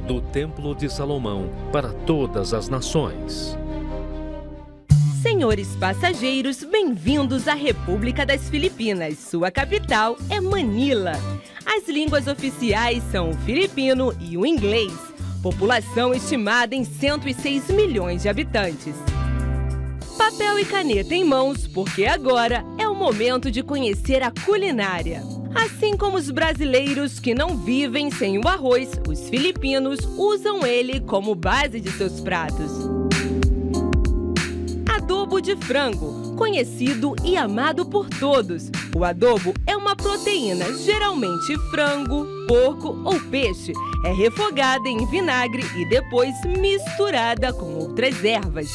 do Templo de Salomão para todas as nações. Senhores passageiros, bem-vindos à República das Filipinas. Sua capital é Manila. As línguas oficiais são o filipino e o inglês. População estimada em 106 milhões de habitantes. Papel e caneta em mãos, porque agora é o momento de conhecer a culinária. Assim como os brasileiros que não vivem sem o arroz, os filipinos usam ele como base de seus pratos. Adobo de frango, conhecido e amado por todos. O adobo é uma proteína, geralmente frango, porco ou peixe. É refogada em vinagre e depois misturada com outras ervas.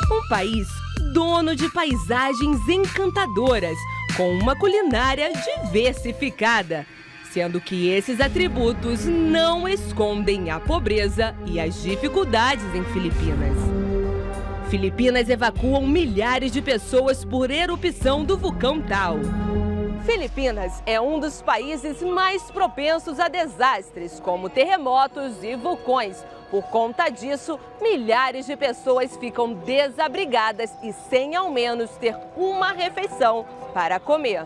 Um país dono de paisagens encantadoras, com uma culinária diversificada, sendo que esses atributos não escondem a pobreza e as dificuldades em Filipinas. Filipinas evacuam milhares de pessoas por erupção do vulcão Taal. Filipinas é um dos países mais propensos a desastres, como terremotos e vulcões. Por conta disso, milhares de pessoas ficam desabrigadas e sem ao menos ter uma refeição para comer.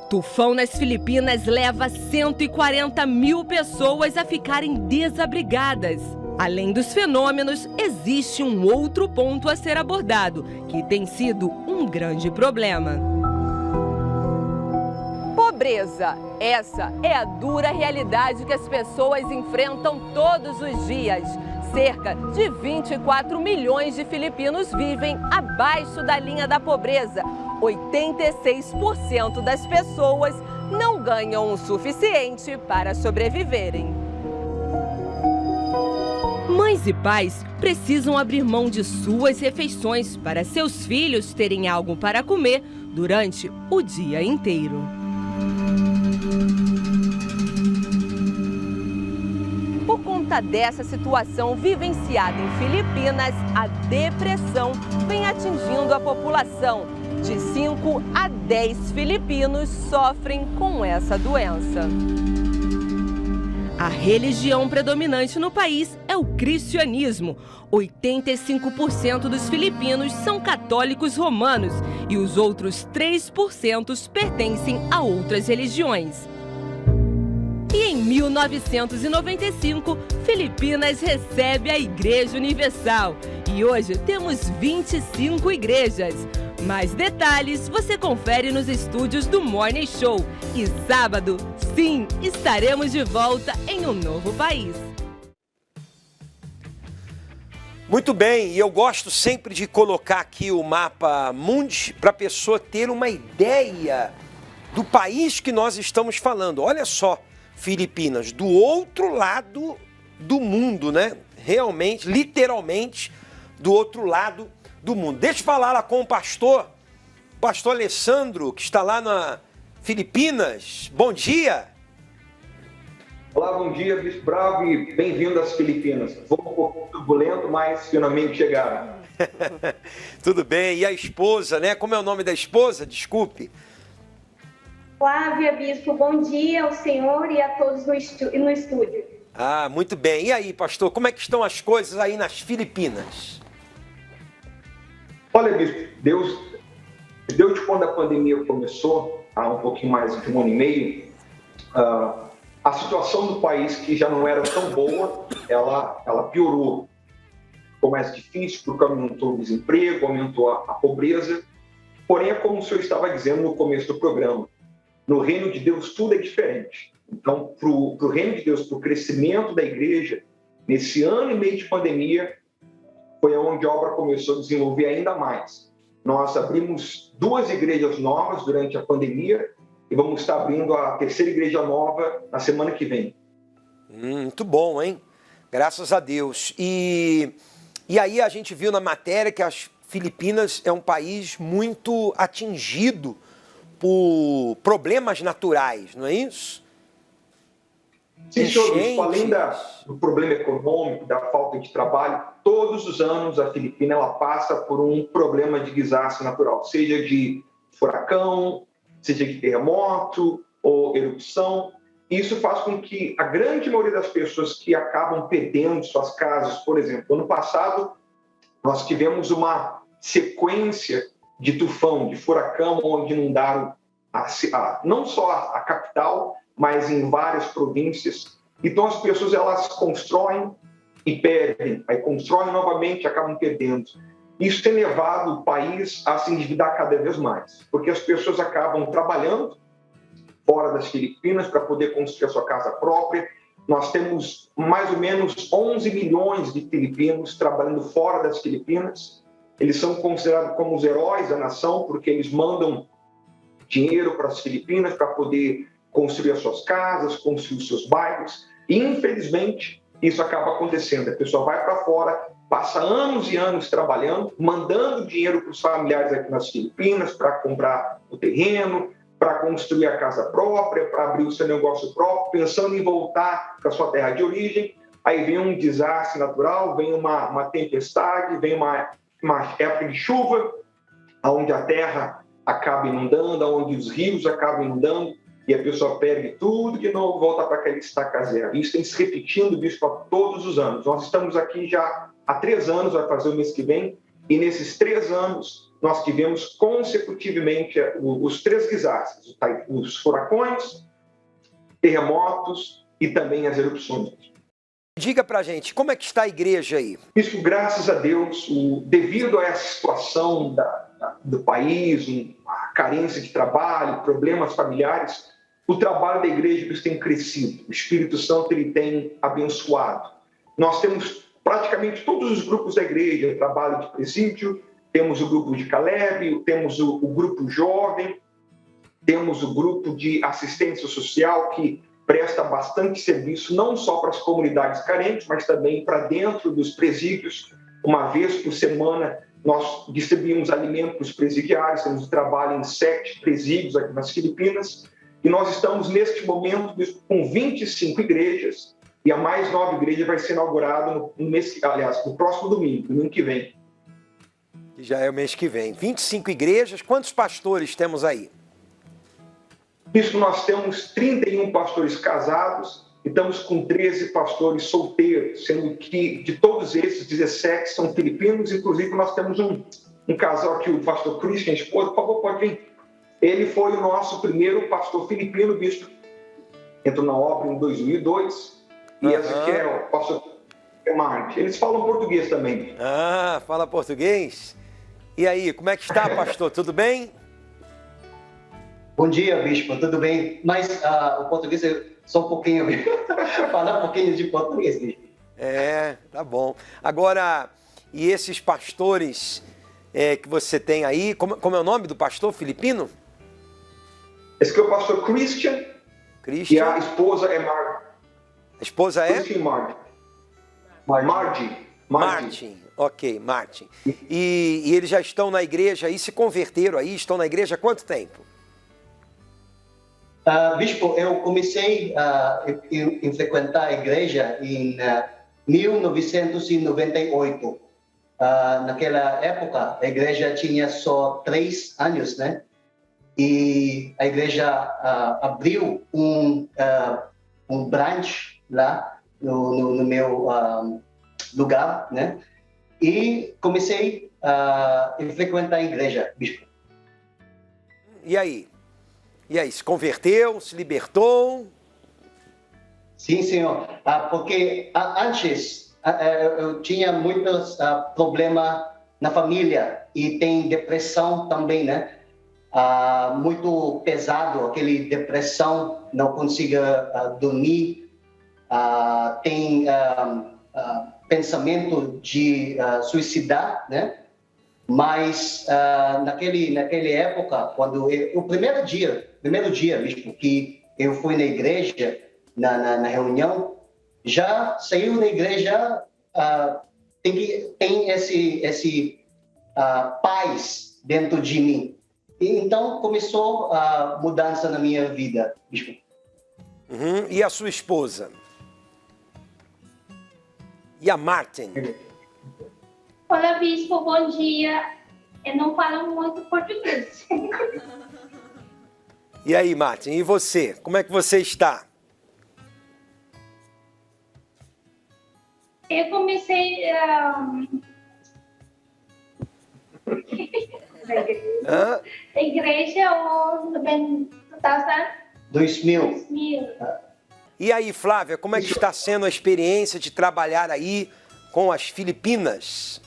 Tufão nas Filipinas leva 140 mil pessoas a ficarem desabrigadas. Além dos fenômenos, existe um outro ponto a ser abordado, que tem sido um grande problema. Pobreza. Essa é a dura realidade que as pessoas enfrentam todos os dias. Cerca de 24 milhões de filipinos vivem abaixo da linha da pobreza. 86% das pessoas não ganham o suficiente para sobreviverem. Mães e pais precisam abrir mão de suas refeições para seus filhos terem algo para comer durante o dia inteiro. Por conta dessa situação vivenciada em Filipinas, a depressão vem atingindo a população. De 5 a 10 filipinos sofrem com essa doença. A religião predominante no país é o cristianismo. 85% dos filipinos são católicos romanos e os outros 3% pertencem a outras religiões. E em 1995, Filipinas recebe a Igreja Universal. E hoje temos 25 igrejas. Mais detalhes você confere nos estúdios do Morning Show. E sábado, sim, estaremos de volta em um novo país. Muito bem, e eu gosto sempre de colocar aqui o mapa mundi para a pessoa ter uma ideia do país que nós estamos falando. Olha só, Filipinas, do outro lado do mundo, né? Realmente, literalmente, do outro lado do mundo. Deixa eu falar lá com o pastor Alessandro, que está lá na Filipinas. Bom dia. Olá, bom dia, Bispo Bravo, e bem-vindo às Filipinas. Vou um pouco turbulento, mas finalmente chegaram. Tudo bem. E a esposa, né? Como é o nome da esposa? Desculpe. Flávia, Bispo, bom dia ao senhor e a todos no estúdio. Ah, muito bem. E aí, pastor, como é que estão as coisas aí nas Filipinas? Olha, Bispo, desde quando a pandemia começou, há um pouquinho mais de um ano e meio, a situação do país, que já não era tão boa, ela piorou. Ficou mais difícil porque aumentou o desemprego, aumentou a pobreza. Porém, é como o senhor estava dizendo no começo do programa, no reino de Deus tudo é diferente. Então, para o reino de Deus, para o crescimento da igreja, nesse ano e meio de pandemia, foi onde a obra começou a desenvolver ainda mais. Nós abrimos 2 igrejas novas durante a pandemia e vamos estar abrindo a 3ª igreja nova na semana que vem. Muito bom, hein? Graças a Deus. E aí a gente viu na matéria que as Filipinas é um país muito atingido por problemas naturais, não é isso? Sim, senhor Bispo, além do problema econômico, da falta de trabalho, todos os anos a Filipina ela passa por um problema de desastre natural, seja de furacão, seja de terremoto ou erupção. isso faz com que a grande maioria das pessoas que acabam perdendo suas casas, por exemplo, ano passado nós tivemos uma sequência de tufão, de furacão, onde inundaram não só a capital, mas em várias províncias. Então as pessoas elas constroem e perdem, aí constroem novamente e acabam perdendo. Isso tem levado o país a se endividar cada vez mais, porque as pessoas acabam trabalhando fora das Filipinas para poder construir a sua casa própria. Nós temos mais ou menos 11 milhões de filipinos trabalhando fora das Filipinas. Eles são considerados como os heróis da nação, porque eles mandam dinheiro para as Filipinas para poder construir as suas casas, construir os seus bairros. E, infelizmente, isso acaba acontecendo. A pessoa vai para fora, passa anos e anos trabalhando, mandando dinheiro para os familiares aqui nas Filipinas para comprar o terreno, para construir a casa própria, para abrir o seu negócio próprio, pensando em voltar para a sua terra de origem. Aí vem um desastre natural, vem uma tempestade, vem uma época de chuva, onde a terra acaba inundando, onde os rios acabam inundando, e a pessoa perde tudo de novo, volta para aquela estaca zero. Isso tem se repetindo, bispo, todos os anos. Nós estamos aqui já há 3 anos, vai fazer o mês que vem, e nesses 3 anos nós tivemos consecutivamente os 3 desastres, os furacões, terremotos e também as erupções. Diga pra gente, como é que está a igreja aí? Isso, graças a Deus, devido a essa situação do país, a carência de trabalho, problemas familiares, o trabalho da igreja tem crescido. O Espírito Santo ele tem abençoado. Nós temos praticamente todos os grupos da igreja, trabalho de presídio, temos o grupo de Caleb, temos o grupo jovem, temos o grupo de assistência social que presta bastante serviço não só para as comunidades carentes, mas também para dentro dos presídios. Uma vez por semana nós distribuímos alimento para os presidiários, temos trabalho em 7 presídios aqui nas Filipinas, e nós estamos neste momento com 25 igrejas, e a mais nova igreja vai ser inaugurada no próximo domingo que vem. Que já é o mês que vem. 25 igrejas, quantos pastores temos aí? Isso, nós temos 31 pastores casados e estamos com 13 pastores solteiros, sendo que de todos esses, 17 são filipinos. Inclusive, nós temos um casal aqui, o pastor Christian, esposa, por favor, pode vir. Ele foi o nosso primeiro pastor filipino, bispo. Entrou na obra em 2002. E esse aqui é o pastor Mark. Eles falam português também. Ah, fala português? E aí, como é que está, pastor? Tudo bem? Bom dia, bispo, tudo bem? Mas o português é só um pouquinho, falar um pouquinho de português, bispo. É, tá bom. Agora, e esses pastores que você tem aí, como é o nome do pastor filipino? Esse aqui é o pastor Christian. E a esposa é Margie. A esposa é? Christian Martin. Ok, Martin. E eles já estão na igreja e se converteram aí? Estão na igreja há quanto tempo? Bispo, eu comecei a frequentar a igreja em 1998. Naquela época, a igreja tinha só 3 anos, né? E a igreja abriu um branch lá no meu lugar, né? E comecei a frequentar a igreja, bispo. E aí? Se converteu, se libertou? Sim, senhor. Porque antes eu tinha muitos problemas na família e tem depressão também, né? Muito pesado, aquele depressão, não consiga dormir, tem pensamento de suicidar, né? Mas naquela época, quando o primeiro dia, bispo, que eu fui na igreja, na reunião, já saiu da igreja, tem esse paz dentro de mim. E então começou a mudança na minha vida, bispo. E a sua esposa? E a Martin? Olá, bispo, bom dia. Eu não falo muito português. E aí, Martin, e você? Como é que você está? Eu comecei Hã? a igreja em 2000. 2000. E aí, Flávia, como é que está sendo a experiência de trabalhar aí com as Filipinas?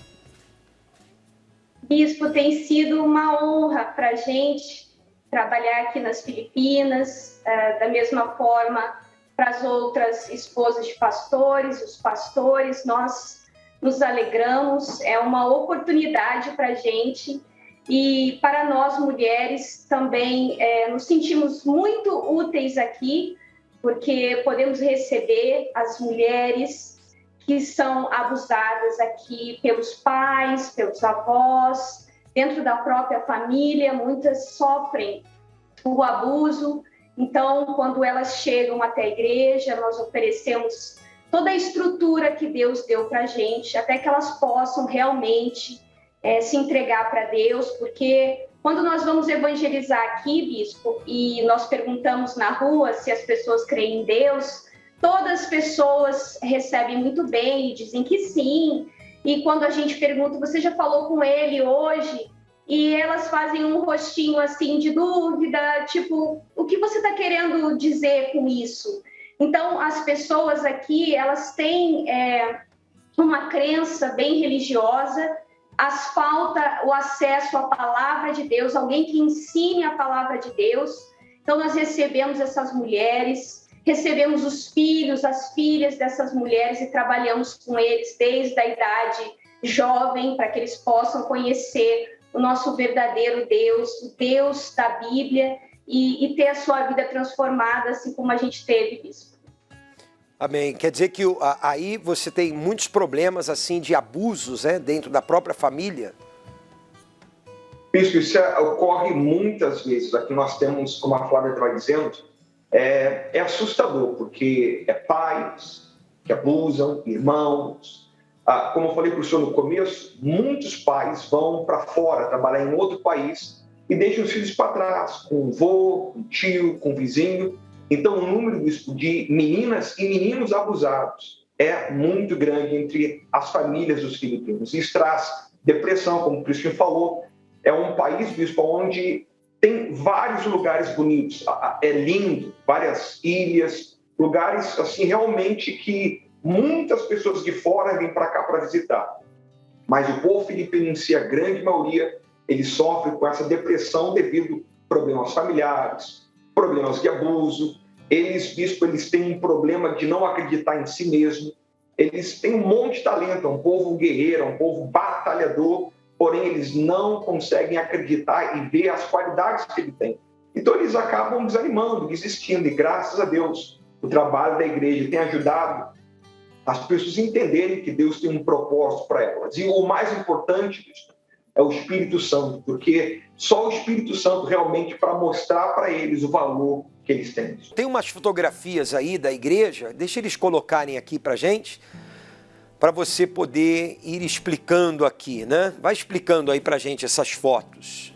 Bispo, tem sido uma honra para a gente trabalhar aqui nas Filipinas, da mesma forma para as outras esposas de pastores, os pastores, nós nos alegramos, é uma oportunidade para a gente e para nós mulheres também nos sentimos muito úteis aqui, porque podemos receber as mulheres que são abusadas aqui pelos pais, pelos avós, dentro da própria família, muitas sofrem o abuso. Então, quando elas chegam até a igreja, nós oferecemos toda a estrutura que Deus deu para a gente, até que elas possam realmente se entregar para Deus, porque quando nós vamos evangelizar aqui, bispo, e nós perguntamos na rua se as pessoas creem em Deus, todas as pessoas recebem muito bem e dizem que sim. E quando a gente pergunta, você já falou com ele hoje? E elas fazem um rostinho assim de dúvida, tipo, o que você está querendo dizer com isso? Então, as pessoas aqui, elas têm uma crença bem religiosa, as falta o acesso à palavra de Deus, alguém que ensine a palavra de Deus. Então, nós recebemos essas mulheres, recebemos os filhos, as filhas dessas mulheres e trabalhamos com eles desde a idade jovem, para que eles possam conhecer o nosso verdadeiro Deus, o Deus da Bíblia, e ter a sua vida transformada, assim como a gente teve, bispo. Amém. Quer dizer que aí você tem muitos problemas assim de abusos, dentro da própria família? Bispo, isso ocorre muitas vezes. Aqui nós temos, como a Flávia estava dizendo, é assustador, porque pais que abusam, irmãos. Como eu falei para o senhor no começo, muitos pais vão para fora trabalhar em outro país e deixam os filhos para trás, com o vô, com o tio, com o vizinho. Então, o número de meninas e meninos abusados é muito grande entre as famílias dos filipinos. Isso traz depressão, como o Cristian falou. É um país, bispo, onde tem vários lugares bonitos. É lindo, várias ilhas, lugares assim realmente que muitas pessoas de fora vêm para cá para visitar. Mas o povo filipino em si, a grande maioria, ele sofre com essa depressão devido a problemas familiares, problemas de abuso. Eles, bispo, eles têm um problema de não acreditar em si mesmo. Eles têm um monte de talento, é um povo guerreiro, é um povo batalhador, porém eles não conseguem acreditar e ver as qualidades que ele tem. Então eles acabam desanimando, desistindo. E graças a Deus, o trabalho da igreja tem ajudado as pessoas entenderem que Deus tem um propósito para elas. E o mais importante, bispo, é o Espírito Santo, porque só o Espírito Santo realmente para mostrar para eles o valor que eles têm. Tem umas fotografias aí da igreja, deixa eles colocarem aqui para gente, para você poder ir explicando aqui, né? Vai explicando aí para gente essas fotos.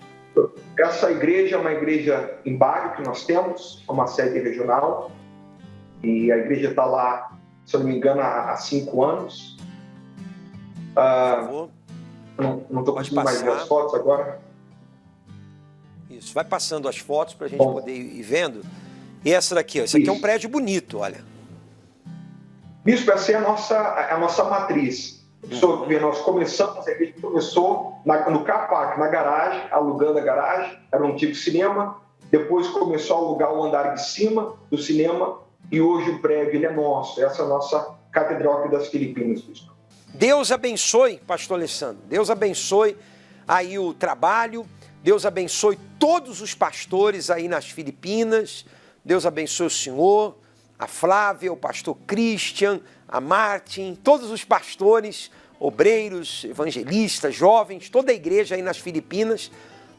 Essa igreja é uma igreja em Baguio que nós temos, é uma sede regional, e a igreja está lá, se eu não me engano, há 5 anos. Por favor. Não estou conseguindo mais ver as fotos agora. Isso, vai passando as fotos para a gente poder ir vendo. E essa daqui, ó, esse aqui é um prédio bonito, olha. Bispo, essa é a nossa matriz. Nós começamos, a igreja começou no Capac, na garagem, alugando a garagem, era um antigo cinema. Depois começou a alugar o andar de cima do cinema e hoje o prédio ele é nosso. Essa é a nossa Catedral aqui das Filipinas, bispo. Deus abençoe, pastor Alessandro. Deus abençoe aí o trabalho. Deus abençoe todos os pastores aí nas Filipinas. Deus abençoe o senhor, a Flávia, o pastor Christian, a Martin, todos os pastores, obreiros, evangelistas, jovens, toda a igreja aí nas Filipinas,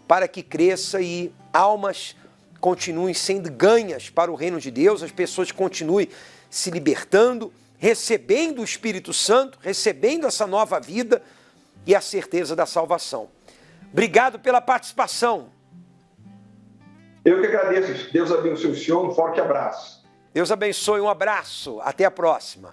para que cresça e almas continuem sendo ganhas para o reino de Deus, as pessoas continuem se libertando, recebendo o Espírito Santo, recebendo essa nova vida e a certeza da salvação. Obrigado pela participação. Eu que agradeço. Deus abençoe o senhor. Um forte abraço. Deus abençoe. Um abraço. Até a próxima.